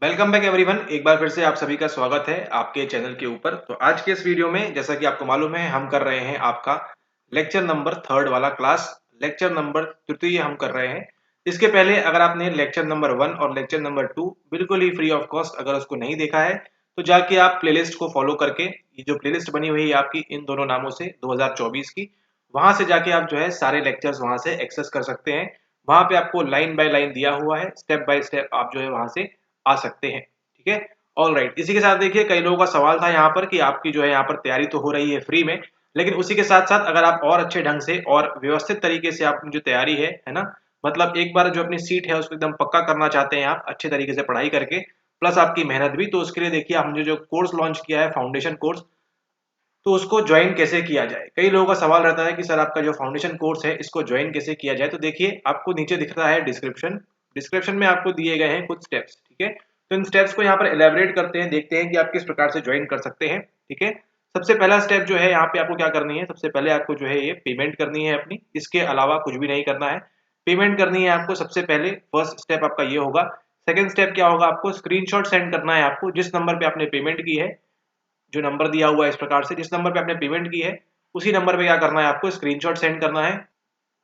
Welcome back everyone. एक बार फिर से आप सभी का स्वागत है आपके चैनल के ऊपर। तो आज के इस वीडियो में जैसा कि आपको मालूम है हम कर रहे हैं आपका लेक्चर नंबर थर्ड वाला क्लास, लेक्चर नंबर तृतीय हम कर रहे हैं। इसके पहले अगर आपने लेक्चर नंबर 1 और लेक्चर नंबर 2 बिल्कुल ही फ्री ऑफ कॉस्ट अगर उसको नहीं देखा है तो जाके आप प्लेलिस्ट को फॉलो करके, ये जो प्लेलिस्ट बनी हुई है आपकी इन दोनों नामों से 2024 की, वहां से जाके आप जो है सारे लेक्चर्स वहां से एक्सेस कर सकते हैं। वहां पे आपको लाइन बाय लाइन दिया हुआ है, स्टेप बाय स्टेप आप जो है वहां से आ सकते हैं। ठीक है, ऑल राइट। इसी के साथ देखिए कई लोगों का सवाल था यहाँ पर कि आपकी जो है यहाँ पर तैयारी तो हो रही है फ्री में, लेकिन उसी के साथ साथ अगर आप और अच्छे ढंग से और व्यवस्थित तरीके से आपकी जो तैयारी है ना, मतलब एक बार जो अपनी सीट है उसको एकदम पक्का करना चाहते हैं आप अच्छे तरीके से पढ़ाई करके, प्लस आपकी मेहनत भी, तो उसके लिए देखिए हमने जो कोर्स लॉन्च किया है फाउंडेशन कोर्स, तो उसको ज्वाइन कैसे किया जाए। कई लोगों का सवाल रहता है कि सर आपका जो फाउंडेशन कोर्स है इसको ज्वाइन कैसे किया जाए। तो देखिए आपको नीचे दिख रहा है डिस्क्रिप्शन, डिस्क्रिप्शन में आपको दिए गए हैं कुछ स्टेप्स। ठीक है, तो इन स्टेप्स को यहाँ पर एलेबरेट करते हैं, देखते हैं कि आप किस प्रकार से ज्वाइन कर सकते हैं। ठीक है, सबसे पहला स्टेप जो है यहाँ पे आपको क्या करनी है, सबसे पहले आपको जो है ये पेमेंट करनी है अपनी, इसके अलावा कुछ भी नहीं करना है। पेमेंट करनी है आपको सबसे पहले, फर्स्ट स्टेप आपका ये होगा। सेकंड स्टेप क्या होगा, आपको स्क्रीनशॉट सेंड करना है आपको जिस नंबर पे आपने पेमेंट की है, जो नंबर दिया हुआ है इस प्रकार से, जिस नंबर पे आपने पेमेंट की है उसी नंबर पे क्या करना है, आपको स्क्रीनशॉट सेंड करना है।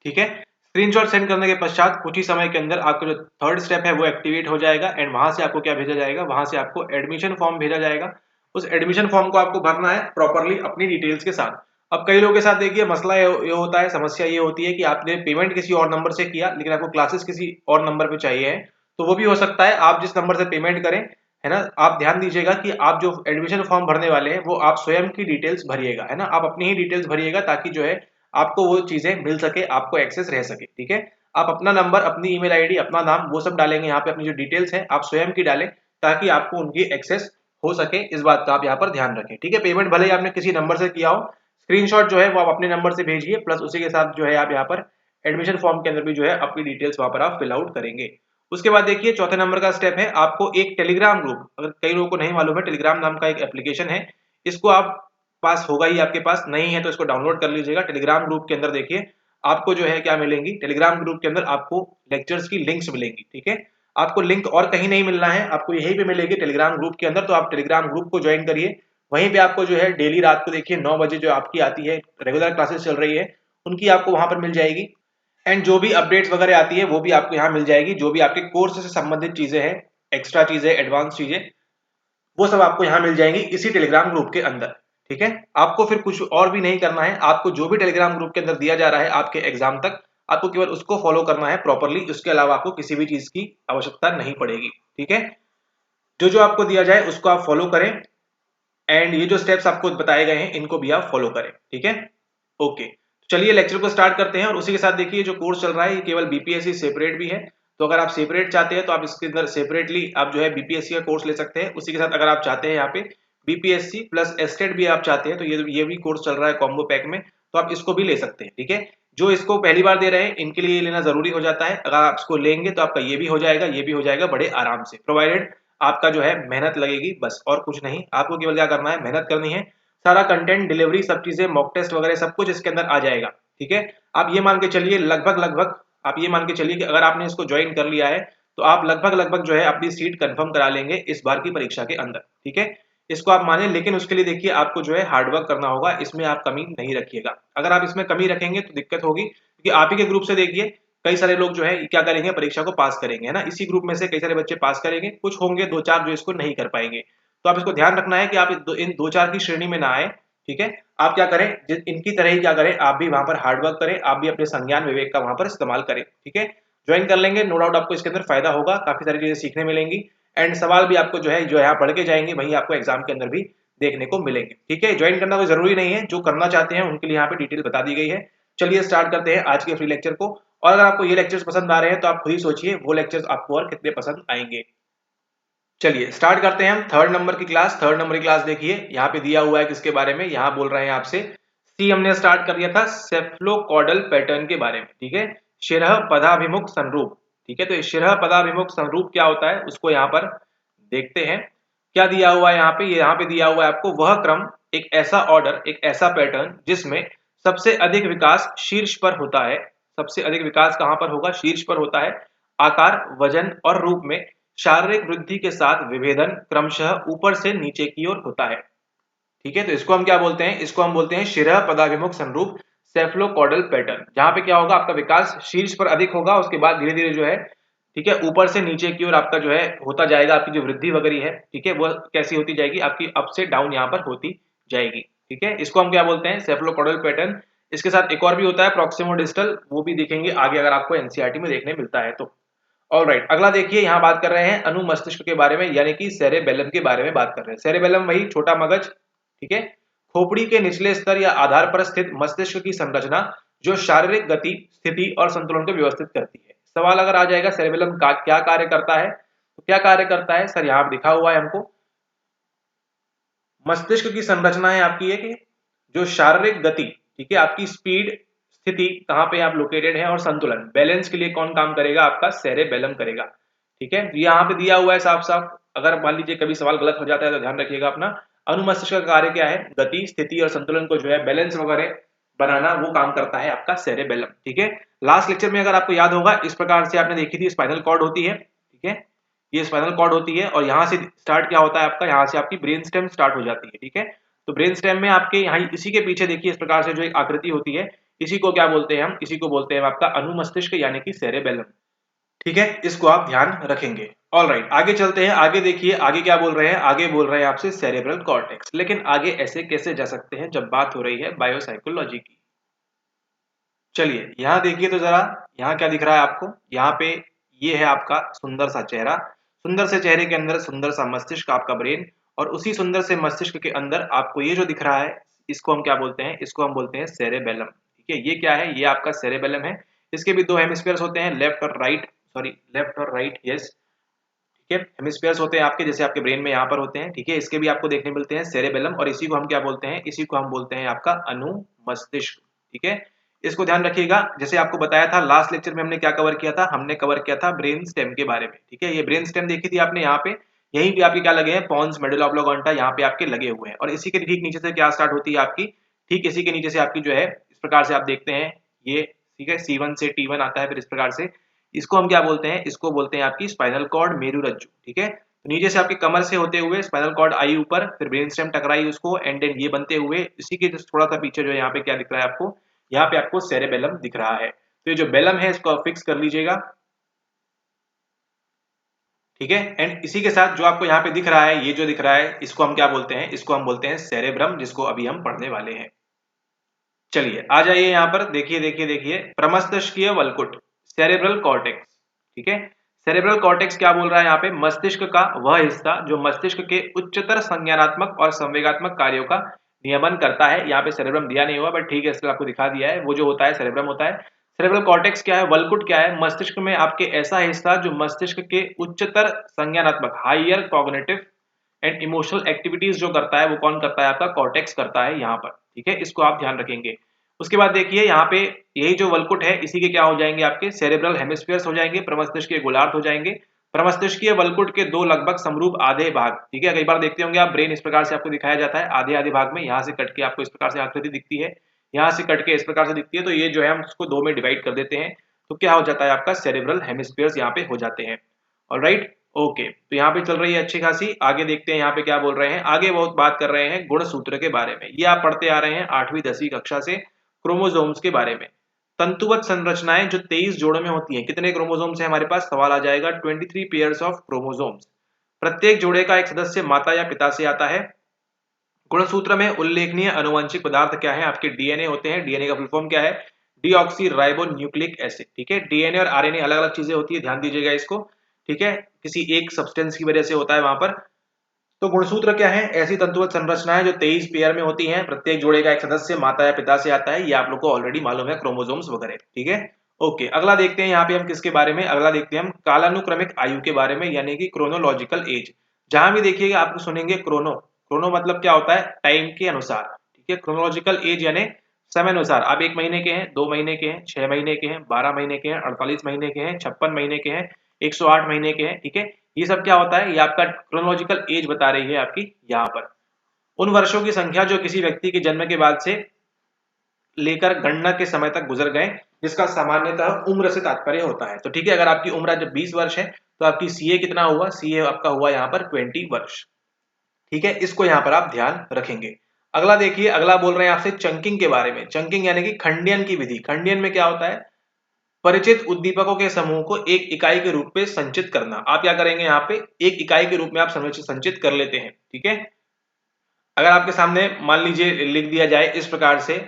ठीक है, स्क्रीनशॉट सेंड करने के पश्चात कुछ ही समय के अंदर आपका जो थर्ड स्टेप है वो एक्टिवेट हो जाएगा एंड वहां से आपको क्या भेजा जाएगा, वहां से आपको एडमिशन फॉर्म भेजा जाएगा। उस एडमिशन फॉर्म को आपको भरना है प्रॉपरली अपनी डिटेल्स के साथ। अब कई लोगों के साथ देखिए मसला ये होता है, समस्या ये होती है कि आपने पेमेंट किसी और नंबर से किया लेकिन आपको क्लासेस किसी और नंबर पे चाहिए है। तो वो भी हो सकता है, आप जिस नंबर से पेमेंट करें, है ना, आप ध्यान दीजिएगा कि आप जो एडमिशन फॉर्म भरने वाले हैं वो आप स्वयं की डिटेल्स भरिएगा, है ना, आप अपनी ही डिटेल्स भरिएगा ताकि जो है आपको वो चीजें मिल सके, आपको एक्सेस रह सके। ठीक है, आप अपना नंबर, अपनी ईमेल आईडी, अपना नाम वो सब डालेंगे यहाँ पे, अपनी जो डिटेल्स है आप स्वयं की डालें ताकि आपको उनकी एक्सेस हो सके। इस बात का आप यहाँ पर ध्यान रखें। ठीक है, पेमेंट भले ही आपने किसी नंबर से किया हो, स्क्रीनशॉट जो है वो आप अपने नंबर से भेजिए, प्लस उसी के साथ जो है आप यहाँ पर एडमिशन फॉर्म के अंदर भी जो है अपनी डिटेल्स वहां पर आप फिल आउट करेंगे। उसके बाद देखिए चौथे नंबर का स्टेप है, आपको एक टेलीग्राम ग्रुप, अगर कई लोगों को नहीं मालूम है, टेलीग्राम नाम का एक एप्लीकेशन है, इसको आप पास होगा ही, आपके पास नहीं है तो इसको डाउनलोड कर लीजिएगा। टेलीग्राम ग्रुप के अंदर देखिए आपको जो है क्या मिलेंगी, टेलीग्राम ग्रुप के अंदर आपको लेक्चर्स की लिंक्स मिलेंगी। ठीक है, आपको लिंक और कहीं नहीं मिलना है, आपको यहीं पे मिलेगी टेलीग्राम ग्रुप के अंदर। तो आप टेलीग्राम ग्रुप को ज्वाइन करिए, वहीं पे आपको जो है डेली रात को देखिए 9 बजे जो आपकी आती है रेगुलर क्लासेस चल रही है उनकी आपको वहां पर मिल जाएगी। एंड जो भी अपडेट्स वगैरह आती है वो भी आपको यहाँ मिल जाएगी, जो भी आपके कोर्स से संबंधित चीजें हैं, एक्स्ट्रा चीजें, एडवांस चीजें, वो सब आपको यहाँ मिल जाएंगी इसी टेलीग्राम ग्रुप के अंदर। ठीक है, आपको फिर कुछ और भी नहीं करना है, आपको जो भी टेलीग्राम ग्रुप के अंदर दिया जा रहा है आपके एग्जाम तक, आपको केवल उसको फॉलो करना है प्रॉपरली, उसके अलावा आपको किसी भी चीज की आवश्यकता नहीं पड़ेगी। ठीक है, जो जो आपको दिया जाए उसको आप फॉलो करें एंड ये जो स्टेप्स आपको बताए गए हैं इनको भी आप फॉलो करें। ठीक है, ओके, चलिए लेक्चर को स्टार्ट करते हैं। और उसी के साथ देखिए जो कोर्स चल रहा है ये केवल बीपीएससी सेपरेट भी है, तो अगर आप सेपरेट चाहते हैं तो आप इसके अंदर सेपरेटली आप जो है बीपीएससी का कोर्स ले सकते हैं। उसी के साथ अगर आप चाहते हैं यहाँ पे बीपीएससी प्लस एस्टेट भी आप चाहते हैं तो ये भी कोर्स चल रहा है कॉम्बो पैक में, तो आप इसको भी ले सकते हैं। ठीक है, जो इसको पहली बार दे रहे हैं इनके लिए लेना जरूरी हो जाता है, अगर आप इसको लेंगे तो आपका ये भी हो जाएगा, ये भी हो जाएगा बड़े आराम से, प्रोवाइडेड आपका जो है मेहनत लगेगी, बस और कुछ नहीं। आपको केवल क्या करना है, मेहनत करनी है, सारा कंटेंट, डिलीवरी, सब चीजें, मॉक टेस्ट वगैरह सब कुछ इसके अंदर आ जाएगा। ठीक है, आप ये मान के चलिए लगभग लगभग, आप ये मान के चलिए कि अगर आपने इसको ज्वाइन कर लिया है तो आप लगभग लगभग जो है अपनी सीट कंफर्म करा लेंगे इस बार की परीक्षा के अंदर। ठीक है, इसको आप माने, लेकिन उसके लिए देखिए आपको जो है हार्डवर्क करना होगा, इसमें आप कमी नहीं रखिएगा। अगर आप इसमें कमी रखेंगे तो दिक्कत होगी, क्योंकि आप ही के ग्रुप से देखिए कई सारे लोग जो है क्या करेंगे, परीक्षा को पास करेंगे, है ना, इसी ग्रुप में से कई सारे बच्चे पास करेंगे, कुछ होंगे दो चार जो इसको नहीं कर पाएंगे। तो आप इसको ध्यान रखना है कि आप इन दो चार की श्रेणी में ना आए। ठीक है, आप क्या करें, इनकी तरह ही क्या करें, आप भी वहां पर हार्डवर्क करें, आप भी अपने संज्ञान विवेक का वहां पर इस्तेमाल करें। ठीक है, ज्वाइन कर लेंगे, नो डाउट आपको इसके अंदर फायदा होगा, काफी सारी चीजें सीखने मिलेंगी एंड सवाल भी आपको जो यहाँ पढ़ के जाएंगे वही आपको एग्जाम के अंदर भी देखने को मिलेंगे। ठीक है, ज्वाइन करना कोई जरूरी नहीं है, जो करना चाहते हैं उनके लिए यहाँ पे डिटेल बता दी गई है। चलिए स्टार्ट करते हैं आज के फ्री लेक्चर को। और अगर आपको ये लेक्चर्स पसंद आ रहे हैं तो आप खुद ही सोचिए वो लेक्चर्स आपको और कितने पसंद आएंगे। चलिए स्टार्ट करते हैं हम थर्ड नंबर की क्लास। थर्ड नंबर की क्लास देखिए यहाँ पे दिया हुआ है किसके बारे में, यहाँ बोल रहे हैं आपसे सी, हमने स्टार्ट कर दिया था सेफ्लोकॉडल पैटर्न के बारे में। ठीक है, शिरह पदाभिमुख संरूप। ठीक है, तो ये शिरह पदाभिमुख संरूप क्या होता है उसको यहाँ पर देखते हैं। क्या दिया हुआ है यहाँ पे दिया हुआ है आपको वह क्रम, एक ऐसा ऑर्डर, एक ऐसा पैटर्न जिसमें सबसे अधिक विकास शीर्ष पर होता है। सबसे अधिक विकास कहां पर होगा, शीर्ष पर होता है, आकार, वजन और रूप में शारीरिक वृद्धि के साथ विभेदन क्रमशः ऊपर से नीचे की ओर होता है। ठीक है, तो इसको हम क्या बोलते हैं, इसको हम बोलते हैं शिरा पदाभिमुख संरूप सेफलोकॉर्डल पैटर्न, जहां पे क्या होगा, आपका विकास शीर्ष पर अधिक होगा, उसके बाद धीरे धीरे जो है, ठीक है, ऊपर से नीचे की ओर आपका जो है होता जाएगा। आपकी जो वृद्धि वगैरह है, ठीक है, वो कैसी होती जाएगी, आपकी अप से डाउन यहाँ पर होती जाएगी। ठीक है, इसको हम क्या बोलते हैं, सेफलोकॉर्डल पैटर्न। इसके साथ एक और भी होता है प्रॉक्सिमो डिस्टल, वो भी देखेंगे आगे अगर आपको एनसीईआरटी में देखने मिलता है तो। ऑलराइट, अगला देखिए, यहाँ बात कर रहे हैं अनुमस्तिष्क के बारे में, यानी कि सेरेबेलम के बारे में बात कर रहे हैं। सेरेबेलम वही छोटा मगज, ठीक है, खोपड़ी के निचले स्तर या आधार पर स्थित मस्तिष्क की संरचना जो शारीरिक गति, स्थिति और संतुलन को व्यवस्थित करती है। सवाल अगर आ जाएगा सेरेबेलम का क्या कार्य करता है, तो क्या कार्य करता है सर, यहाँ दिखा हुआ है हमको। मस्तिष्क की संरचना है आपकी ये कि जो शारीरिक गति, ठीक है, आपकी स्पीड, स्थिति कहाँ पे आप लोकेटेड है, और संतुलन बैलेंस के लिए कौन काम करेगा, आपका सेरेबेलम करेगा। ठीक है, यहाँ पे दिया हुआ है साफ साफ। अगर मान लीजिए कभी सवाल गलत हो जाता है तो ध्यान रखिएगा अपना। अनुमस्तिष्क का कार्य क्या है, गति, स्थिति और संतुलन को जो है बैलेंस वगैरह बनाना, वो काम करता है आपका सेरेबेलम। ठीक है, लास्ट लेक्चर में अगर आपको याद होगा, इस प्रकार से आपने देखी थी स्पाइनल कॉर्ड होती है। ठीक है, ये स्पाइनल कॉर्ड होती है, और यहाँ से स्टार्ट क्या होता है आपका, यहाँ से आपकी ब्रेन स्टेम स्टार्ट हो जाती है। ठीक है, तो ब्रेन स्टेम में आपके यहाँ इसी के पीछे देखिए इस प्रकार से जो एक आकृति होती है, इसी को क्या बोलते हैं हम, इसी को बोलते हैं आपका अनुमस्तिष्क यानी कि सेरेबेलम। ठीक है, इसको आप ध्यान रखेंगे। ऑल राइट, आगे चलते हैं। आगे देखिए आगे क्या बोल रहे हैं, आगे बोल रहे हैं आपसे सेरेब्रल कॉर्टेक्स। लेकिन आगे ऐसे कैसे जा सकते हैं जब बात हो रही है बायोसाइकोलॉजी की। चलिए यहाँ देखिए तो जरा, यहाँ क्या दिख रहा है आपको, यहाँ पे ये है आपका सुंदर सा चेहरा, सुंदर से चेहरे के अंदर सुंदर सा मस्तिष्क, आपका ब्रेन, और उसी सुंदर से मस्तिष्क के अंदर आपको ये जो दिख रहा है, इसको हम क्या बोलते हैं, इसको हम बोलते हैं सेरेबेलम। ठीक है, ये क्या है, ये आपका सेरेबेलम है। इसके भी दो हेमिस्फीयर्स होते हैं, लेफ्ट और राइट, सॉरी लेफ्ट और राइट, यस। ठीक है, हेमिस्फीयर्स होते हैं आपके, जैसे आपके ब्रेन में यहाँ पर होते हैं। ठीक है, इसके भी आपको देखने मिलते हैं सेरेबेलम, और इसी को हम क्या बोलते हैं, इसी को हम बोलते हैं आपका अनुमस्तिष्क। ठीक है, इसको ध्यान रखिएगा। जैसे आपको बताया था लास्ट लेक्चर में हमने क्या कवर किया था, हमने कवर किया था ब्रेन स्टेम के बारे में। ठीक है, ये ब्रेन स्टेम देखी थी आपने, यहाँ पे यहीं पे आपके क्या लगे हैं, पॉन्स, मेडुला ऑब्लिंगुएटा, यहाँ पे आपके लगे हुए हैं। और इसी के ठीक नीचे से क्या स्टार्ट होती है आपकी, ठीक इसी के नीचे से आपकी जो है, इस प्रकार से आप देखते हैं ये, ठीक है, C1 से T1 आता है, फिर इस प्रकार से इसको हम क्या बोलते हैं, इसको बोलते हैं आपकी स्पाइनल कॉर्ड मेरुरज्जु। ठीक है, तो नीचे से आपकी कमर से होते हुए स्पाइनल कॉर्ड आई ऊपर, फिर ब्रेन स्टेम टकराई उसको, एंड देन ये बनते हुए इसी के थोड़ा सा पीछे जो है यहाँ पे क्या दिख रहा है आपको, यहाँ पे आपको सेरेबेलम दिख रहा है। तो ये जो बेलम है इसको आप फिक्स कर लीजिएगा। ठीक है, एंड इसी के साथ जो आपको यहाँ पे दिख रहा है, ये जो दिख रहा है, इसको हम क्या बोलते हैं, इसको हम बोलते हैं सेरेब्रम, जिसको अभी हम पढ़ने वाले हैं। चलिए आ जाइए यहाँ पर, देखिए देखिए देखिए, प्रमस्तिष्कीय वल्कुट, सेरेब्रल कॉर्टेक्स। ठीक है, सेरेब्रल कॉर्टेक्स क्या बोल रहा है यहाँ पे, मस्तिष्क का वह हिस्सा जो मस्तिष्क के उच्चतर संज्ञानात्मक और संवेगात्मक कार्यों का नियमन करता है। यहाँ पे सेरेब्रम दिया नहीं हुआ, बट ठीक है, इसलिए आपको दिखा दिया है, वो जो होता है सेरेब्रम होता है। सेरेब्रल कॉर्टेक्स क्या है, वल्कुट क्या है, मस्तिष्क में आपके ऐसा हिस्सा जो मस्तिष्क के उच्चतर संज्ञानात्मक, higher cognitive and emotional activities जो करता है, वो कौन करता है, आपका कॉर्टेक्स करता है यहाँ पर। ठीक है, इसको आप ध्यान रखेंगे। उसके बाद देखिए यहाँ पे यही जो वल्कुट है, इसी के क्या हो जाएंगे, आपके सेरेब्रल हेमिस्फीयर्स हो जाएंगे, प्रमस्तिष्कीय गोलार्ध हो जाएंगे। प्रमस्तिष्कीय वल्कुट के दो लगभग समरूप आधे भाग, ठीक है, कई बार देखते होंगे आप, ब्रेन इस प्रकार से आपको दिखाया जाता है आधे आधे भाग में, यहाँ से कट के आपको इस प्रकार से आकृति दिखती है, यहाँ से कट के इस प्रकार से दिखती है। तो ये जो है हम उसको दो में डिवाइड कर देते हैं, तो क्या हो जाता है, आपका सेरेब्रल हेमिस्फीयर्स यहाँ पे हो जाते हैं। ऑलराइट, ओके, तो यहाँ पे चल रही है अच्छी खासी। आगे देखते हैं यहाँ पे क्या बोल रहे हैं, आगे बहुत बात कर रहे हैं गुण सूत्र के बारे में। ये आप पढ़ते आ रहे हैं 8वीं 10वीं कक्षा से, क्रोमोसोम्स के बारे में। तंतुवत संरचनाएं जो 23 जोड़ों में होती हैं, कितने क्रोमोसोम्स है हमारे पास, सवाल आ जाएगा, 23 पेयर्स ऑफ क्रोमोसोम्स। प्रत्येक जोड़े का एक सदस्य माता या पिता से आता है। गुणसूत्र में उल्लेखनीय अनुवांशिक पदार्थ क्या है, आपके डीएनए होते हैं। डीएनए का फुल फॉर्म क्या है, डीऑक्सी राइबो न्यूक्लिक एसिड। ठीक है, डीएनए और आरएनए अलग अलग चीजें होती है, ध्यान दीजिएगा इसको। ठीक है, किसी एक सब्सटेंस की वजह से होता है वहां पर। तो गुणसूत्र क्या है, ऐसी तंतुवत संरचनाएं जो 23 पेयर में होती हैं, प्रत्येक जोड़े का एक सदस्य माता या पिता से आता है। ये आप लोग को ऑलरेडी मालूम है, क्रोमोसोम्स वगैरह। ठीक है, ओके, अगला देखते हैं यहाँ पे हम किसके बारे में, अगला देखते हैं हम कालानुक्रमिक आयु के बारे में, यानी कि क्रोनोलॉजिकल एज। जहां भी देखिएगा आपको सुनेंगे क्रोनो, क्रोनो मतलब क्या होता है, टाइम के अनुसार। ठीक है, क्रोनोलॉजिकल एज यानी समय अनुसार। आप 1 महीने के हैं, 2 महीने के हैं, 6 महीने के हैं, 12 महीने के हैं, 48 महीने के हैं, 56 महीने के हैं, 108 महीने के हैं। ठीक है, ये सब क्या होता है, ये आपका क्रोनोलॉजिकल एज बता रही है आपकी यहाँ पर। उन वर्षों की संख्या जो किसी व्यक्ति के जन्म के बाद से लेकर गणना के समय तक गुजर गए, जिसका सामान्यतः उम्र से तात्पर्य होता है। तो ठीक है, अगर आपकी उम्र जब 20 वर्ष है तो आपकी सीए कितना हुआ, सीए आपका हुआ यहाँ पर 20 वर्ष। ठीक है, इसको यहाँ पर आप ध्यान रखेंगे। अगला देखिए, अगला बोल रहे हैं आपसे चंकिंग के बारे में। चंकिंग यानी कि खंडियन की विधि। खंडियन में क्या होता है, परिचित उद्दीपकों के समूह को एक इकाई के रूप में संचित करना। आप क्या करेंगे, यहाँ पे एक इकाई के रूप में आप संचित कर लेते हैं। ठीक है, अगर आपके सामने मान लीजिए लिख दिया जाए इस प्रकार से,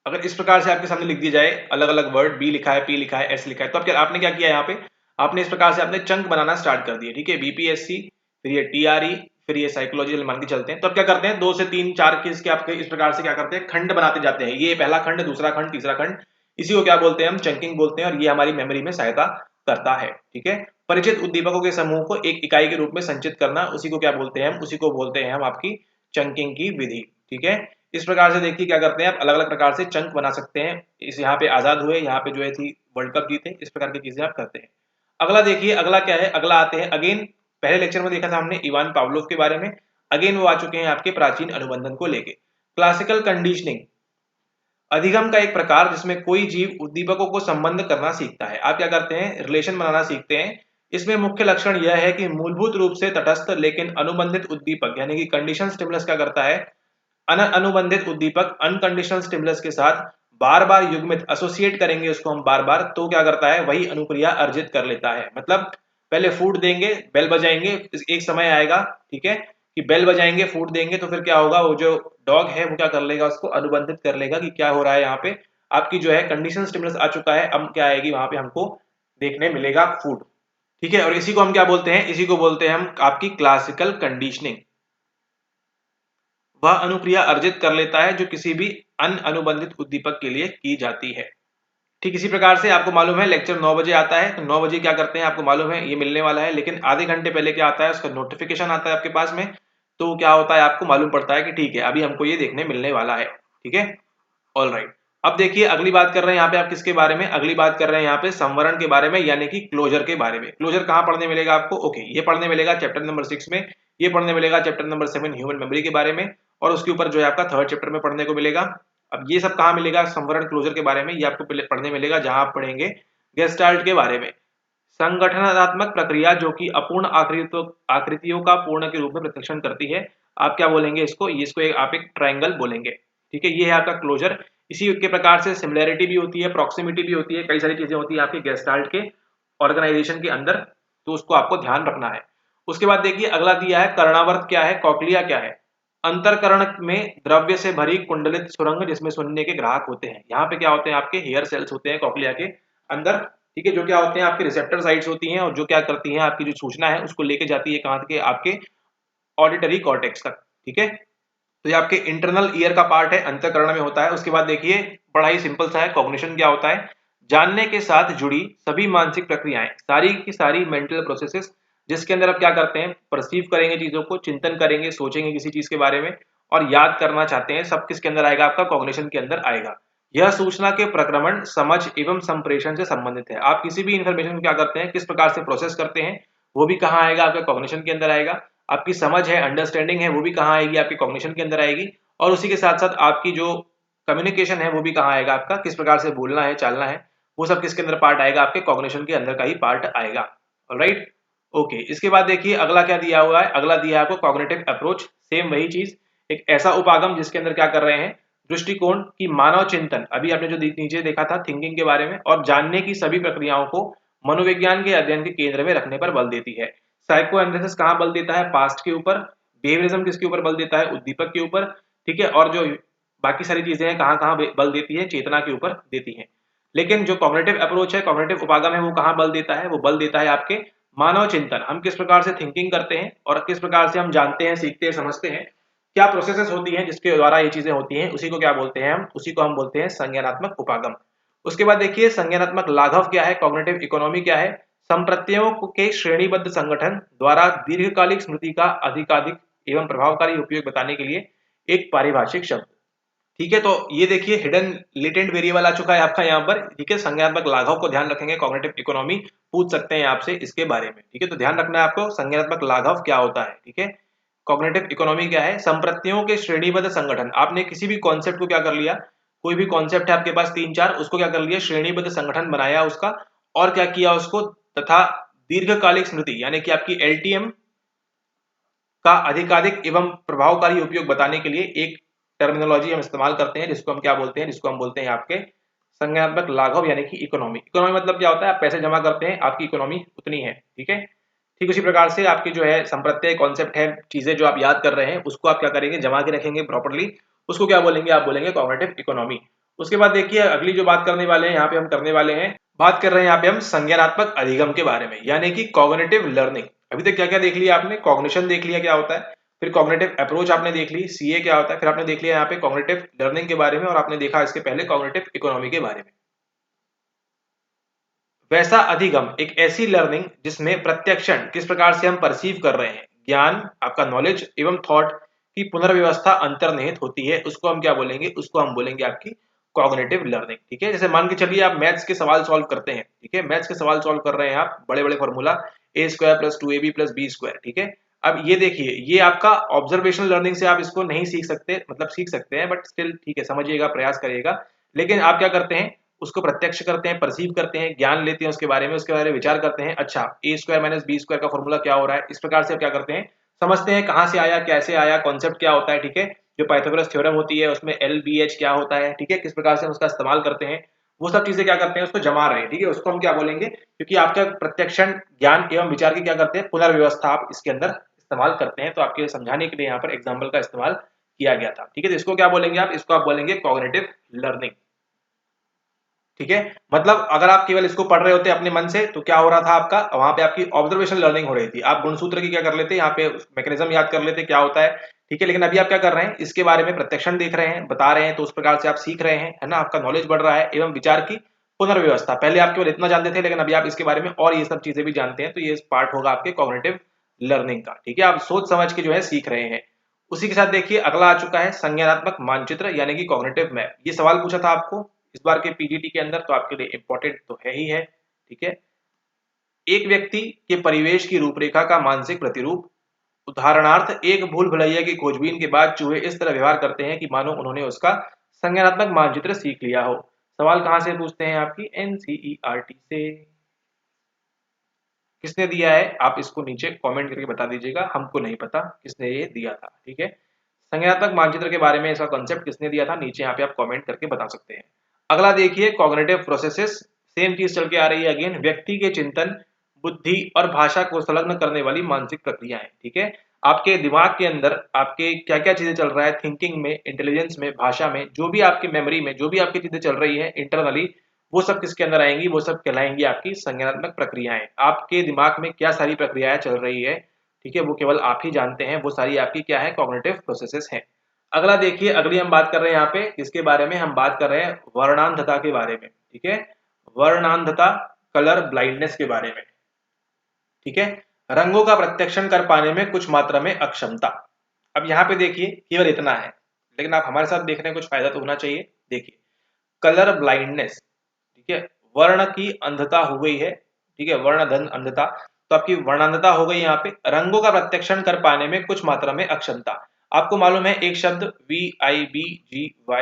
अगर इस प्रकार से आपके सामने लिख दिया जाए अलग अलग वर्ड, बी लिखा है, पी लिखा है, एस लिखा है, तो अब क्या आपने क्या किया, यहाँ पे आपने इस प्रकार से आपने चंक बनाना स्टार्ट कर दिए। ठीक है, बीपीएससी, फिर ये टीआरई, फिर ये साइकोलॉजिकल मान के चलते हैं। तो अब क्या करते हैं, 2 से 3 4 केस के आपके इस प्रकार से क्या करते हैं, खंड बनाते जाते हैं। ये पहला खंड, दूसरा खंड, तीसरा खंड, इसी को क्या बोलते हैं हम, चंकिंग बोलते हैं। और ये हमारी मेमोरी में सहायता करता है। ठीक है, परिचित उद्दीपकों के समूह को एक इकाई के रूप में संचित करना, उसी को क्या बोलते हैं हम, उसी को बोलते हैं हम आपकी चंकिंग की विधि। ठीक है, इस प्रकार से देखिए क्या करते हैं आप, अलग अलग प्रकार से चंक बना सकते हैं। इस यहाँ पे आजाद हुए, यहाँ पे जो है थी वर्ल्ड कप जीते, इस प्रकार की चीजें आप करते हैं। अगला देखिए, अगला क्या है, अगला आते हैं अगेन, पहले लेक्चर में देखा था हमने इवान पावलोव के बारे में। अगेन वो आ चुके हैं आपके प्राचीन अनुबंधन को लेके। क्लासिकल कंडीशनिंग, अधिगम का एक प्रकार जिसमें कोई जीव उद्दीपकों को संबंध करना सीखता है। आप क्या करते हैं, रिलेशन बनाना सीखते हैं। इसमें मुख्य लक्षण यह है कि मूलभूत रूप से तटस्थ लेकिन अनुबंधित उद्दीपक यानी कि कंडीशन स्टिमुलस क्या करता है, अनुबंधित उद्दीपक अनकंडीशनल स्टिमुलस के साथ बार बार युग्मित, एसोसिएट करेंगे उसको हम बार बार, तो क्या करता है, वही अनुक्रिया अर्जित कर लेता है। मतलब पहले फूड देंगे, बेल बजाएंगे, एक समय आएगा, ठीक है, कि बेल बजाएंगे, फूड देंगे, तो फिर क्या होगा, वो जो डॉग है वो क्या कर लेगा, उसको अनुबंधित कर लेगा कि क्या हो रहा है, यहाँ पे आपकी जो है कंडीशन स्टिमुलस आ चुका है, अब क्या आएगी, वहां पे हमको देखने मिलेगा फूड। ठीक है, और इसी को हम क्या बोलते हैं, इसी को बोलते हैं हम आपकी क्लासिकल कंडीशनिंग। वह अनुक्रिया अर्जित कर लेता है जो किसी भी अन्य अनुबंधित उद्दीपक के लिए की जाती है। ठीक इसी प्रकार से आपको मालूम है लेक्चर 9 बजे आता है, तो 9 बजे क्या करते हैं आपको मालूम है, ये मिलने वाला है, लेकिन आधे घंटे पहले क्या आता है, उसका नोटिफिकेशन आता है आपके पास में। तो क्या होता है, आपको मालूम पड़ता है कि ठीक है अभी हमको ये देखने मिलने वाला है। ठीक है, ऑल राइट। अब देखिए अगली बात कर रहे हैं यहाँ पे आप किसके बारे में, अगली बात कर रहे हैं यहाँ पे संवरण के बारे में, यानी कि क्लोजर के बारे में। क्लोजर कहाँ पढ़ने मिलेगा आपको, ओके, ये पढ़ने मिलेगा चैप्टर नंबर 6 में, ये पढ़ने मिलेगा चैप्टर नंबर 7 ह्यूमन मेमोरी के बारे में, और उसके ऊपर जो है आपका 3rd चैप्टर में पढ़ने को मिलेगा। अब ये सब कहाँ मिलेगा, संवरण क्लोजर के बारे में, ये आपको पढ़ने मिलेगा जहां आप पढ़ेंगे गेस्टाल्ट के बारे में। संगठनात्मक प्रक्रिया जो कि अपूर्ण आकृतियों का पूर्ण के रूप में प्रत्यक्षण करती है, आप क्या बोलेंगे इसको, इसको आप एक ट्रायंगल बोलेंगे। ठीक है, ये है आपका क्लोजर। इसी के प्रकार से सिमिलैरिटी भी होती है, प्रॉक्सिमिटी भी होती है, कई सारी चीजें होती है आपके गेस्टाल्ट के ऑर्गेनाइजेशन के अंदर, तो उसको आपको ध्यान रखना है। उसके बाद देखिए अगला दिया है कर्णावर्त क्या है, कॉक्लिया क्या है। अंतरकरण में द्रव्य से भरी कुंडलित सुरंग जिसमें सुनने के ग्राहक होते हैं। यहाँ पे क्या होते हैं, आपके हेयर सेल्स होते हैं कॉक्लिया के अंदर। ठीक है, जो क्या होते हैं आपके रिसेप्टर साइट्स होती हैं, और जो क्या करती हैं आपकी जो सूचना है उसको लेके जाती है कहाँ के, आपके ऑडिटरी कॉर्टेक्स तक। ठीक है, तो ये आपके इंटरनल ईयर का पार्ट है, अंतःकरण में होता है। उसके बाद देखिए बड़ा ही सिंपल सा है, कॉग्निशन क्या होता है, जानने के साथ जुड़ी सभी मानसिक प्रक्रियाएं, सारी की सारी मेंटल प्रोसेसेस, जिसके अंदर आप क्या करते हैं, परसीव करेंगे चीजों को, चिंतन करेंगे, सोचेंगे किसी चीज के बारे में, और याद करना चाहते हैं, सब किसके अंदर आएगा, आपका कॉग्निशन के अंदर आएगा। यह सूचना के प्रक्रमण, समझ एवं संप्रेषण से संबंधित है। आप किसी भी इंफॉर्मेशन को क्या करते हैं, किस प्रकार से प्रोसेस करते हैं, वो भी कहाँ आएगा, आपके कॉग्निशन के अंदर आएगा। आपकी समझ है, अंडरस्टैंडिंग है, वो भी कहाँ आएगी, आपके कॉग्निशन के अंदर आएगी। और उसी के साथ साथ आपकी जो कम्युनिकेशन है वो भी कहाँ आएगा, आपका किस प्रकार से बोलना है, चालना है, वो सब किसके अंदर पार्ट आएगा, आपके कॉग्निशन के अंदर का ही पार्ट आएगा। Alright, okay. इसके बाद देखिए अगला क्या दिया हुआ है, अगला दिया है आपको कॉग्निटिव अप्रोच। सेम वही चीज, एक ऐसा उपागम जिसके अंदर क्या कर रहे हैं, दृष्टिकोण की मानव चिंतन, अभी आपने जो नीचे देखा था थिंकिंग के बारे में, और जानने की सभी प्रक्रियाओं को मनोविज्ञान के अध्ययन के केंद्र में रखने पर बल देती है। साइको एनालिसिस कहाँ बल देता है, पास्ट के ऊपर। बिहेवियरिज्म किसके ऊपर बल देता है, उद्दीपक के ऊपर। ठीक है, और जो बाकी सारी चीजें हैं कहाँ कहाँ बल देती है, चेतना के ऊपर देती है। लेकिन जो कॉग्निटिव अप्रोच है, कॉग्निटिव उपागम है, वो कहाँ बल देता है, वो बल देता है आपके मानव चिंतन। हम किस प्रकार से थिंकिंग करते हैं और किस प्रकार से हम जानते हैं, सीखते हैं, समझते हैं, क्या प्रोसेसेस होती हैं जिसके द्वारा ये चीजें होती हैं, उसी को क्या बोलते हैं हम, उसी को हम बोलते हैं संज्ञानात्मक उपागम। उसके बाद देखिए संज्ञानात्मक लाघव क्या है, कॉग्निटिव इकोनॉमी क्या है, संप्रत्ययों के श्रेणीबद्ध संगठन द्वारा दीर्घकालिक स्मृति का अधिकाधिक एवं प्रभावकारी उपयोग बताने के लिए एक पारिभाषिक शब्द। ठीक है, तो ये देखिए हिडन लेटेंट वेरिएबल आ चुका है आपका यहाँ पर। ठीक है, संज्ञानात्मक लाघव को ध्यान रखेंगे, कॉग्निटिव इकोनॉमी पूछ सकते हैं आपसे इसके बारे में। ठीक है, तो ध्यान रखना है आपको संज्ञानात्मक लाघव क्या होता है। ठीक है, कॉग्निटिव इकोनॉमी क्या है, संप्रत्तियों के श्रेणीबद्ध संगठन। आपने किसी भी कॉन्सेप्ट को क्या कर लिया, कोई भी कॉन्सेप्ट है आपके पास 3-4, उसको क्या कर लिया, श्रेणीबद्ध संगठन बनाया उसका, और क्या किया उसको, तथा दीर्घकालिक स्मृति यानी कि आपकी एलटीएम का अधिकाधिक एवं प्रभावकारी उपयोग बताने के लिए एक टर्मिनोलॉजी हम इस्तेमाल करते हैं, जिसको हम क्या बोलते हैं, जिसको हम बोलते हैं आपके संज्ञानात्मक लाघव यानी कि इकोनॉमी। इकोनॉमी मतलब क्या होता है, आप पैसे जमा करते हैं, आपकी इकोनॉमी उतनी है। ठीक है, ठीक उसी प्रकार से आपकी जो है संप्रत्यय कॉन्सेप्ट है, चीजें जो आप याद कर रहे हैं उसको आप क्या करेंगे, जमा के रखेंगे प्रॉपर्ली, उसको क्या बोलेंगे, आप बोलेंगे कॉग्निटिव इकोनॉमी। उसके बाद देखिए अगली जो बात करने वाले हैं यहाँ पे, हम करने वाले हैं, बात कर रहे हैं यहाँ पे हम संज्ञानात्मक अधिगम के बारे में, यानी कि कॉग्निटिव लर्निंग। अभी तक क्या क्या देख लिया आपने, कॉग्निशन देख लिया क्या होता है, फिर कॉग्निटिव अप्रोच आपने देख ली, सीए क्या होता है, फिर आपने देख लिया यहाँ पे कॉग्निटिव लर्निंग के बारे में, और आपने देखा इसके पहले कॉग्निटिव इकोनॉमी के बारे में। वैसा अधिगम एक ऐसी लर्निंग जिसमें प्रत्यक्षण किस प्रकार से हम परसीव कर रहे हैं, ज्ञान आपका नॉलेज एवं थॉट की पुनर्व्यवस्था अंतर्निहित होती है, उसको हम क्या बोलेंगे, उसको हम बोलेंगे आपकी कॉग्निटिव लर्निंग। ठीक है, जैसे मान के चलिए आप मैथ्स के सवाल सॉल्व करते हैं। ठीक है, मैथ्स के सवाल सॉल्व कर रहे हैं आप, बड़े बड़े फॉर्मूला a² + 2ab + b²। ठीक है, अब ये देखिए, ये आपका ऑब्जर्वेशनल लर्निंग से आप इसको नहीं सीख सकते, मतलब सीख सकते हैं बट स्टिल ठीक है, समझिएगा, प्रयास करिएगा। लेकिन आप क्या करते हैं, उसको प्रत्यक्ष करते हैं, परसीव करते हैं, ज्ञान लेते हैं उसके बारे में, उसके बारे में विचार करते हैं। अच्छा, a² - b² का फॉर्मूला क्या हो रहा है, इस प्रकार से आप क्या करते हैं, समझते हैं कहाँ से आया, कैसे आया, कॉन्सेप्ट क्या होता है। ठीक है, जो पाइथागोरस थ्योरम होती है उसमें LBH क्या होता है, ठीक है, किस प्रकार से हम उसका इस्तेमाल करते हैं, वो सब चीजें क्या करते हैं, उसको जमा रहे हैं। ठीक है, उसको हम क्या बोलेंगे, क्योंकि आपका प्रत्यक्षण ज्ञान एवं विचार की क्या करते हैं, पुनर्व्यवस्था आप इसके अंदर इस्तेमाल करते हैं। तो आपके समझाने के लिए यहाँ पर एग्जाम्पल का इस्तेमाल किया गया था। ठीक है, तो इसको क्या बोलेंगे आप, इसको आप बोलेंगे कॉग्निटिव लर्निंग। ठीक है, मतलब अगर आप केवल इसको पढ़ रहे होते अपने मन से तो क्या हो रहा था आपका, वहां पे आपकी ऑब्जर्वेशनल लर्निंग हो रही थी, आप गुणसूत्र की क्या कर लेते, यहाँ पे मैकेनिज्म याद कर लेते क्या होता है। ठीक है, लेकिन अभी आप क्या कर रहे हैं, इसके बारे में प्रत्यक्षण देख रहे हैं, बता रहे हैं, तो उस प्रकार से आप सीख रहे हैं, है ना, आपका नॉलेज बढ़ रहा है, एवं विचार की पुनर्व्यवस्था। पहले आप केवल इतना जानते थे, लेकिन अभी आप इसके बारे में और ये सब चीजें भी जानते हैं, तो ये पार्ट होगा आपके कॉग्निटिव लर्निंग का। ठीक है, आप सोच समझ के जो है सीख रहे हैं। उसी के साथ देखिए अगला आ चुका है संज्ञानात्मक मानचित्र यानी कि कॉग्निटिव मैप। ये सवाल पूछा था आपको इस बार के पीजीटी के अंदर, तो आपके लिए इंपॉर्टेंट तो है ही है। ठीक है, एक व्यक्ति के परिवेश की रूपरेखा का मानसिक प्रतिरूप। उदाहरणार्थ, एक भूल भुलैया की खोजबीन के बाद चूहे इस तरह व्यवहार करते हैं कि मानो उन्होंने उसका संज्ञानात्मक मानचित्र सीख लिया हो। सवाल कहां से पूछते हैं, आपकी एनसीईआरटी से। किसने दिया है, आप इसको नीचे कमेंट करके बता दीजिएगा, हमको नहीं पता किसने ये दिया था। ठीक है, संज्ञानात्मक मानचित्र के बारे में इसका कॉन्सेप्ट किसने दिया था, नीचे यहाँ पे आप कमेंट करके बता सकते हैं। अगला देखिए कॉग्निटिव प्रोसेसेस, सेम चीज चल के आ रही है अगेन, व्यक्ति के चिंतन, बुद्धि और भाषा को संलग्न करने वाली मानसिक प्रक्रियाएं। ठीक है, आपके दिमाग के अंदर आपके क्या क्या चीजें चल रहा है, थिंकिंग में, इंटेलिजेंस में, भाषा में, जो भी आपकी मेमोरी में जो भी आपकी चीजें चल रही है इंटरनली, वो सब किसके अंदर आएंगी, वो सब कहलाएंगी आपकी संज्ञानात्मक प्रक्रियाएं। आपके दिमाग में क्या सारी प्रक्रियाएं चल रही है, ठीक है, वो केवल आप ही जानते हैं, वो सारी आपकी क्या है, कॉग्निटिव प्रोसेसेस हैं। अगला देखिए, अगली हम बात कर रहे हैं यहाँ पे किसके बारे में, हम बात कर रहे हैं वर्णांधता के बारे में। ठीक है, वर्णांधता, कलर ब्लाइंडनेस के बारे में। ठीक है, रंगों का प्रत्यक्षण कर पाने में कुछ मात्रा में अक्षमता। अब यहाँ पे देखिए केवल इतना है, लेकिन आप हमारे साथ देख रहे हैं, कुछ फायदा तो होना चाहिए। देखिए, कलर ब्लाइंडनेस, ठीक है, वर्ण की अंधता हो गई है। ठीक है, वर्णधन अंधता, तो आपकी वर्णांधता हो गई। यहाँ पे रंगों का प्रत्यक्षण कर पाने में कुछ मात्रा में अक्षमता। आपको मालूम है एक शब्द VIBGYOR,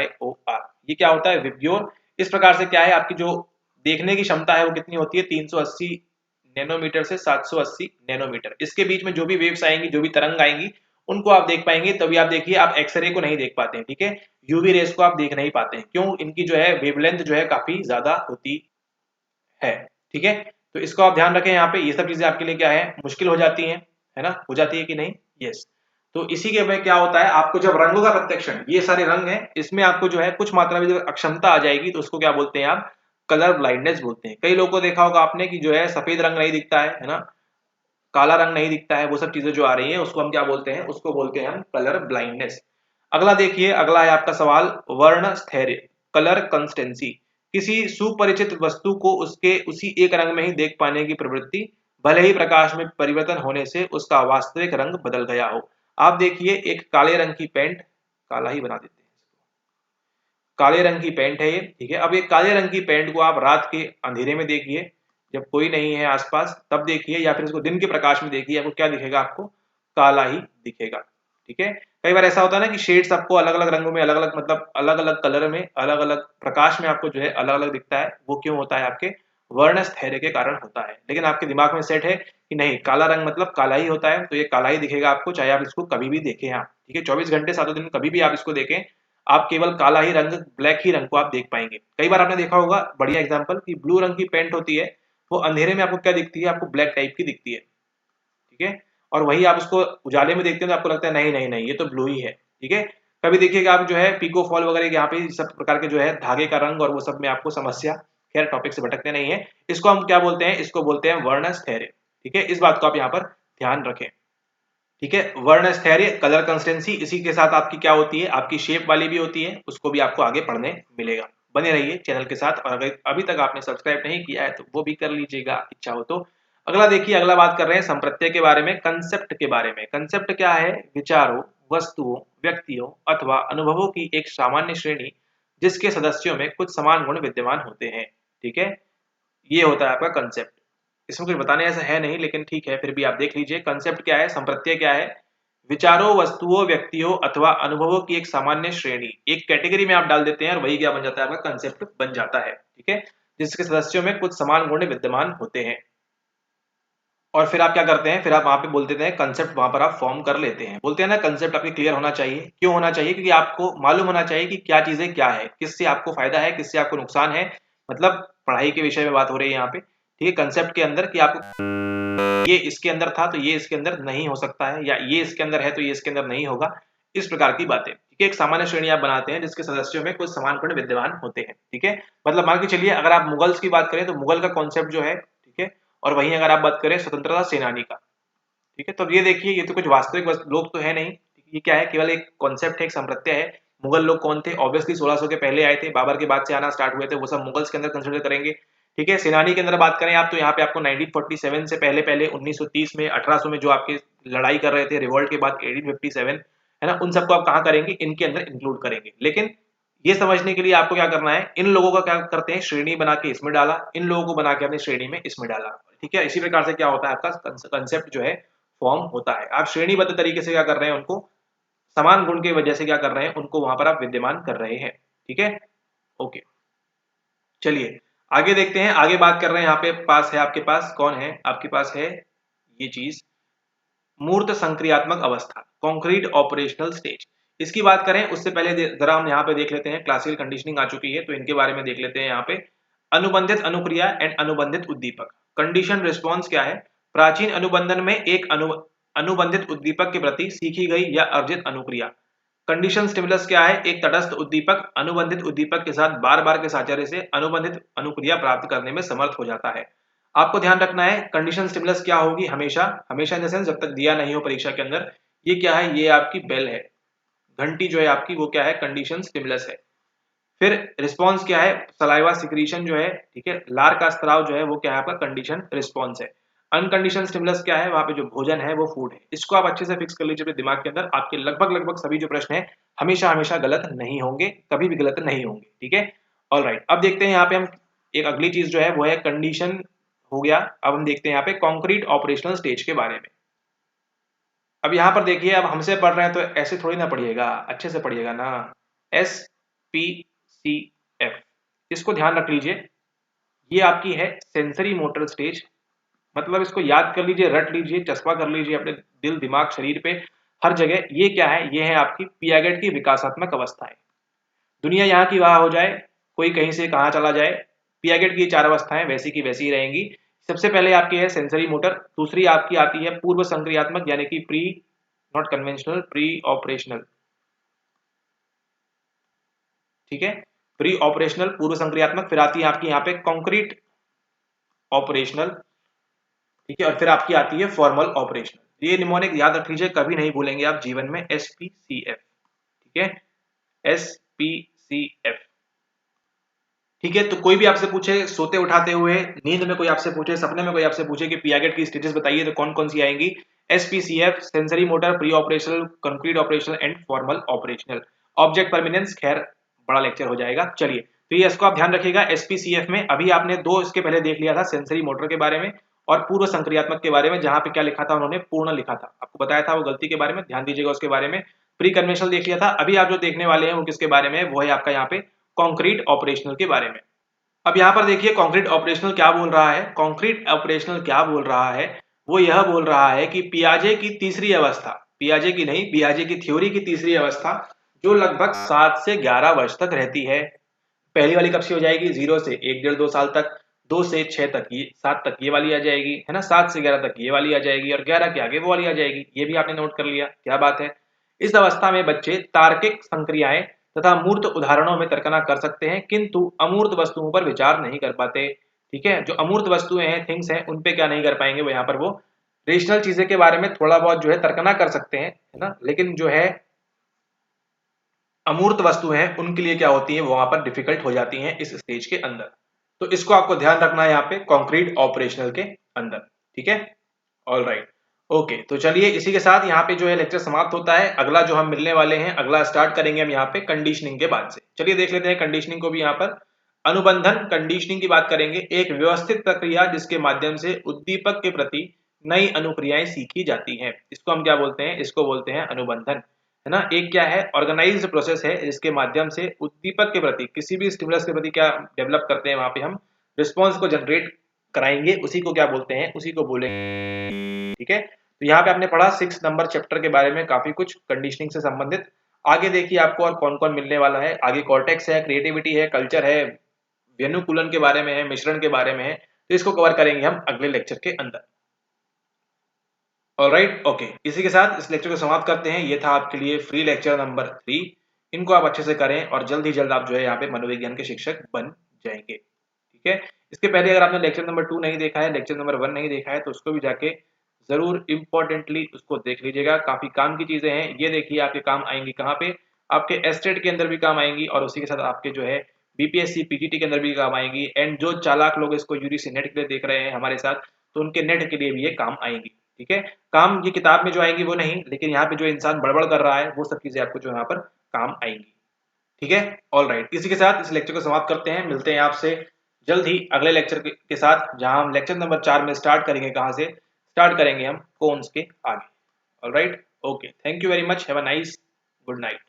ये क्या होता है, विब्योर। इस प्रकार से क्या है, आपकी जो देखने की क्षमता है वो कितनी होती है, 380 नैनोमीटर से 780 नैनोमीटर। इसके बीच में जो भी वेव्स आएंगी, जो भी तरंग आएंगी, उनको आप देख पाएंगे। तभी आप देखिए, आप एक्सरे को नहीं देख पाते हैं। ठीक है, यूवी रेस को आप देख नहीं पाते हैं, क्यों, इनकी जो है वेवलेंथ जो है काफी ज्यादा होती है। ठीक है, तो इसको आप ध्यान रखें, यहाँ पे ये सब चीजें आपके लिए क्या है, मुश्किल हो जाती है ना, हो जाती है कि नहीं, यस। तो इसी के में क्या होता है, आपको जब रंगों का प्रत्यक्षण, ये सारे रंग हैं, इसमें आपको जो है कुछ मात्रा में जब अक्षमता आ जाएगी, तो उसको क्या बोलते हैं आप, कलर ब्लाइंडनेस बोलते हैं। कई लोगों को देखा होगा आपने कि जो है सफेद रंग नहीं दिखता है ना, काला रंग नहीं दिखता है, वो सब चीजें जो आ रही है उसको हम क्या बोलते हैं, उसको बोलते हैं हम कलर ब्लाइंडनेस। अगला देखिए, अगला है आपका सवाल वर्ण स्थैर्य, कलर कंसिस्टेंसी। किसी सुपरिचित वस्तु को उसके उसी एक रंग में ही देख पाने की प्रवृत्ति, भले ही प्रकाश में परिवर्तन होने से उसका वास्तविक रंग बदल गया हो। आप देखिए, एक काले रंग की पेंट, काला ही बना देते हैं, काले रंग की पैंट है ये, ठीक है। अब ये काले रंग की पैंट को आप रात के अंधेरे में देखिए, जब कोई नहीं है आसपास तब देखिए, या फिर इसको दिन के प्रकाश में देखिए, आपको क्या दिखेगा? आपको काला ही दिखेगा, ठीक है। कई बार ऐसा होता है ना कि शेड्स आपको अलग अलग रंगों में, अलग अलग मतलब अलग अलग कलर में, अलग अलग प्रकाश में आपको जो है अलग अलग दिखता है। वो क्यों होता है? आपके वर्णस्थैर्य के कारण होता है। लेकिन आपके दिमाग में सेट है कि नहीं, काला रंग मतलब काला ही होता है, तो ये काला ही दिखेगा आपको, चाहे आप इसको कभी भी देखें आप, ठीक है। 24 घंटे 7 दिन कभी भी आप इसको देखें, आप केवल काला ही रंग, ब्लैक ही रंग को आप देख पाएंगे। कई बार आपने देखा होगा, बढ़िया एग्जांपल, कि ब्लू रंग की पैंट होती है, वो अंधेरे में आपको क्या दिखती है? आपको ब्लैक टाइप की दिखती है, ठीक है। और वही आप उसको उजाले में देखते हैं तो आपको लगता है नहीं नहीं नहीं, ये तो ब्लू ही है, ठीक है। कभी देखिएगा आप जो है पीको फॉल वगैरह यहाँ पे सब प्रकार के जो है धागे का रंग और वो सब में आपको समस्या, खैर टॉपिक से भटकते नहीं है। इसको हम क्या बोलते हैं? इसको बोलते हैं वर्णस्थैर्य, ठीक है। इस बात को आप यहाँ पर ध्यान रखें, ठीक है। वर्णस्थैर्य, कलर कंसिस्टेंसी, इसी के साथ आपकी क्या होती है? आपकी शेप वाली भी होती है, उसको भी आपको आगे पढ़ने मिलेगा। बने रहिए चैनल के साथ, और अगर अभी तक आपने सब्सक्राइब नहीं किया है तो वो भी कर लीजिएगा, इच्छा हो तो। अगला देखिए, अगला बात कर रहे हैं संप्रत्यय के बारे में, कंसेप्ट के बारे में। कंसेप्ट क्या है? विचारों, वस्तुओं, व्यक्तियों अथवा अनुभवों की एक सामान्य श्रेणी जिसके सदस्यों में कुछ समान गुण विद्यमान होते हैं, ठीक है। ये होता है आपका कंसेप्ट। इसमें कुछ बताने ऐसा है नहीं, लेकिन ठीक है, फिर भी आप देख लीजिए। कंसेप्ट क्या है? संप्रत्यय क्या है? विचारों, वस्तुओं, व्यक्तियों अथवा अनुभवों की एक सामान्य श्रेणी, एक कैटेगरी में आप डाल देते हैं और वही क्या बन जाता है? आपका कंसेप्ट बन जाता है, ठीक है। जिसके सदस्यों में कुछ समान गुण विद्यमान होते हैं। और फिर आप क्या करते हैं? फिर आप वहां पे बोल देते हैं कंसेप्ट, वहां पर आप फॉर्म कर लेते हैं। बोलते हैं ना, कंसेप्ट आपके क्लियर होना चाहिए। क्यों होना चाहिए? क्योंकि आपको मालूम होना चाहिए कि क्या चीजें क्या है, किससे आपको फायदा है, किससे आपको नुकसान है। मतलब पढ़ाई के विषय में बात हो रही है यहाँ पे, ठीक है। कंसेप्ट के अंदर कि आपको ये इसके अंदर था तो ये इसके अंदर नहीं हो सकता है, या ये इसके अंदर है तो ये इसके अंदर नहीं होगा, इस प्रकार की बातें, ठीक है। एक सामान्य श्रेणी आप बनाते हैं जिसके सदस्यों में कुछ समान गुण विद्यमान होते हैं, ठीक है। मतलब मान के चलिए, अगर आप मुगल्स की बात करें तो मुगल का कॉन्सेप्ट जो है, ठीक है। और वहीं अगर आप बात करें स्वतंत्रता सेनानी का, ठीक है, तो ये देखिए, ये तो कुछ वास्तविक लोग तो है नहीं, ये क्या है? केवल एक कॉन्सेप्ट है, एक संप्रत्यय है। मुगल लोग कौन थे? ऑब्वियसली 1600 के पहले आए थे, बाबर के बाद से आना स्टार्ट हुए थे, वो सब मुगल्स के अंदर कंसिडर करेंगे, ठीक है। सेनानी के अंदर बात करें आप तो यहाँ पे आपको 1947 से पहले पहले 1930 में 1800 में जो आपके लड़ाई कर रहे थे रिवॉल्ट के बाद 1857, है ना, उन सबको आप कहाँ करेंगे? इनके अंदर इंक्लूड करेंगे। लेकिन ये समझने के लिए आपको क्या करना है? इन लोगों का क्या करते हैं? श्रेणी बना के इसमें डाला, इन लोगों को बना के अपनी श्रेणी में इसमें डाला, ठीक है। इसी प्रकार से क्या होता है? आपका कंसेप्ट जो है फॉर्म होता है। आप श्रेणीबद्ध तरीके से क्या कर रहे हैं? उनको समान गुण की वजह से क्या कर रहे हैं? उनको वहां पर आप विद्यमान कर रहे हैं, ठीक है। ओके, चलिए आगे देखते हैं। आगे बात कर रहे हैं, यहाँ पे पास है आपके पास, कौन है आपके पास? है ये चीज, मूर्त संक्रियात्मक अवस्था, कॉन्क्रीट ऑपरेशनल स्टेज। इसकी बात करें उससे पहले जरा हम यहाँ पे देख लेते हैं, क्लासिकल कंडीशनिंग आ चुकी है तो इनके बारे में देख लेते हैं। यहाँ पे अनुबंधित अनुक्रिया एंड अनुबंधित उद्दीपक, कंडीशन रिस्पॉन्स क्या है? प्राचीन अनुबंधन में एक अनुबंधित उद्दीपक के प्रति सीखी गई या अर्जित अनुक्रिया। कंडीशन स्टिमुलस क्या है? एक तटस्थ उद्दीपक अनुबंधित उद्दीपक के साथ बार बार के साझर्य से अनुबंधित अनुक्रिया प्राप्त करने में समर्थ हो जाता है। आपको ध्यान रखना है, कंडीशन स्टिमुलस क्या होगी? हमेशा, हमेशा इन द सेंस जब तक दिया नहीं हो परीक्षा के अंदर। ये क्या है? ये आपकी बेल है, घंटी जो है आपकी, वो क्या है? कंडीशन स्टिमुलस है। फिर रिस्पॉन्स क्या है? सलाइवा सिक्रीशन जो है, ठीक है, लार का स्त्राव जो है, वो क्या है? आपका कंडीशन रिस्पॉन्स है। अनकंडीशन स्टिमुलस क्या है? वहां पे जो भोजन है वो फूड है। इसको आप अच्छे से फिक्स कर लीजिए अपने दिमाग के अंदर। आपके लगभग लगभग सभी जो प्रश्न है हमेशा हमेशा गलत नहीं होंगे, कभी भी गलत नहीं होंगे, ठीक है। ऑल राइट, अब देखते हैं यहाँ पे हम एक अगली चीज जो है वो है कंडीशन हो गया। अब हम देखते हैं यहाँ पे कॉन्क्रीट ऑपरेशनल स्टेज के बारे में। अब यहाँ पर देखिए, अब हमसे पढ़ रहे हैं तो ऐसे थोड़ी ना पढ़िएगा, अच्छे से पढ़िएगा ना। SPCF, इसको ध्यान रख लीजिए। ये आपकी है सेंसरी मोटर स्टेज, मतलब इसको याद कर लीजिए, रट लीजिए, चस्पा कर लीजिए अपने दिल दिमाग शरीर पे, हर जगह। ये क्या है? ये है आपकी पियागेट की विकासात्मक अवस्थाएं। दुनिया यहाँ की वहां हो जाए, कोई कहीं से कहाँ चला जाए, पियागेट की 4 अवस्थाएं वैसी की वैसी ही रहेंगी। सबसे पहले आपकी है सेंसरी मोटर, दूसरी आपकी आती है पूर्व संक्रियात्मक यानी कि pre, not conventional, pre operational, ठीक है। प्री ऑपरेशनल, पूर्व संक्रियात्मक। फिर आती है आपकी यहाँ पे कॉन्क्रीट ऑपरेशनल, ठीक है। और फिर आपकी आती है फॉर्मल ऑपरेशनल। ये निमोनिक याद रख लीजिए, कभी नहीं भूलेंगे आप जीवन में। SPCF, ठीक है, SPCF, ठीक है। तो कोई भी आपसे पूछे सोते उठाते हुए, नींद में कोई आपसे पूछे, सपने में कोई आपसे पूछे कि पियागेट की स्टेजेस बताइए, तो कौन कौन सी आएंगी? SPCF, sensory motor, pre operational, concrete operational and formal operational. Object permanence, खैर बड़ा लेक्चर हो जाएगा। चलिए, तो ये इसको आप ध्यान रखिएगा। SPCF में अभी आपने 2 इसके पहले देख लिया था, सेंसरी मोटर के बारे में और पूर्व संक्रियात्मक के बारे में, जहां पे क्या लिखा था उन्होंने, पूर्ण लिखा था। आपको बताया था वो गलती के बारे में, ध्यान दीजिएगा उसके बारे में। प्री कन्वेंशनल देख लिया था। अभी आप जो देखने वाले हैं वो किसके बारे में, वो है आपका यहाँ पे कॉन्क्रीट ऑपरेशनल के बारे में। अब यहाँ पर देखिए कॉन्क्रीट ऑपरेशनल क्या बोल रहा है। कॉन्क्रीट ऑपरेशनल क्या बोल रहा है, वो यह बोल रहा है कि पियाजे की तीसरी अवस्था, पियाजे की नहीं, पियाजे की थ्योरी की तीसरी अवस्था, जो लगभग 7 से 11 वर्ष तक रहती है। पहली वाली कब से हो जाएगी, 0 से 1 डेढ़ 2 साल तक, 2 से 6 तक, ये 7 तक ये वाली आ जाएगी, है ना, 7 से 11 तक ये वाली आ जाएगी, और 11 के आगे वो वाली आ जाएगी। ये भी आपने नोट कर लिया, क्या बात है। इस अवस्था में बच्चे तार्किक संक्रियाएं तथा मूर्त उदाहरणों में तर्कना कर सकते हैं, किंतु अमूर्त वस्तुओं पर विचार नहीं कर पाते। ठीक है, जो अमूर्त वस्तुएं हैं, थिंग्स हैं, उन पे क्या नहीं कर पाएंगे वो, यहाँ पर वो रेशनल चीजें के बारे में थोड़ा बहुत जो है तर्कना कर सकते हैं, है ना, लेकिन जो है अमूर्त वस्तुएं हैं उनके लिए क्या होती है, वो वहां पर डिफिकल्ट हो जाती हैं इस स्टेज के अंदर। तो इसको आपको ध्यान रखना है यहाँ पे कंक्रीट ऑपरेशनल के अंदर। ठीक है, ऑल राइट, ओके। तो चलिए इसी के साथ यहाँ पे जो है लेक्चर समाप्त होता है। अगला जो हम मिलने वाले हैं, अगला स्टार्ट करेंगे हम यहाँ पे कंडीशनिंग के बाद से। चलिए देख लेते हैं कंडीशनिंग को भी। यहाँ पर अनुबंधन कंडीशनिंग की बात करेंगे, एक व्यवस्थित प्रक्रिया जिसके माध्यम से उद्दीपक के प्रति नई अनुक्रियाएं सीखी जाती हैं, इसको हम क्या बोलते हैं, इसको बोलते हैं अनुबंधन, है ना। एक क्या है, ऑर्गेनाइज्ड प्रोसेस है, जिसके माध्यम से उद्दीपक के प्रति, किसी भी स्टिमुलस के प्रति क्या डेवलप करते हैं, वहां पे हम रिस्पॉन्स को जनरेट कराएंगे, उसी को क्या बोलते हैं, उसी को बोलेंगे। ठीक है, तो यहाँ पे आपने पढ़ा 6 नंबर चैप्टर के बारे में काफी कुछ कंडीशनिंग से संबंधित। आगे देखिए आपको और कौन कौन मिलने वाला है। आगे कॉर्टेक्स है, क्रिएटिविटी है, कल्चर है, व्यनुकूलन के बारे में है, मिश्रण के बारे में है। तो इसको कवर करेंगे हम अगले लेक्चर के अंदर। Alright, okay. इसी के साथ इस लेक्चर को समाप्त करते हैं। ये था आपके लिए फ्री लेक्चर नंबर 3। इनको आप अच्छे से करें और जल्द ही जल्द आप जो है यहाँ पे मनोविज्ञान के शिक्षक बन जाएंगे। ठीक है, इसके पहले अगर आपने लेक्चर नंबर 2 नहीं देखा है, लेक्चर नंबर 1 नहीं देखा है, तो उसको भी जाके जरूर इंपॉर्टेंटली उसको देख लीजिएगा। काफी काम की चीजें हैं ये, देखिए आपके काम आएंगी कहाँ पे, आपके एस्टेट के अंदर भी काम आएंगी, और उसी के साथ आपके जो है बीपीएससी पीजीटी के अंदर भी काम आएंगी। एंड जो चालाक लोग इसको यूजीसी नेट के लिए देख रहे हैं हमारे साथ, तो उनके नेट के लिए भी ये काम आएंगी। ठीक है, काम ये किताब में जो आएंगी वो नहीं, लेकिन यहाँ पे जो इंसान बड़बड़ कर रहा है वो सब चीजें आपको जो यहाँ पर काम आएंगी। ठीक है, ऑल राइट। इसी के साथ इस लेक्चर को समाप्त करते हैं। मिलते हैं आपसे जल्द ही अगले लेक्चर के साथ, जहां हम लेक्चर नंबर 4 में स्टार्ट करेंगे। कहां से स्टार्ट करेंगे हम, कोन्स के आगे। All right, okay, thank you very much, have a nice good night.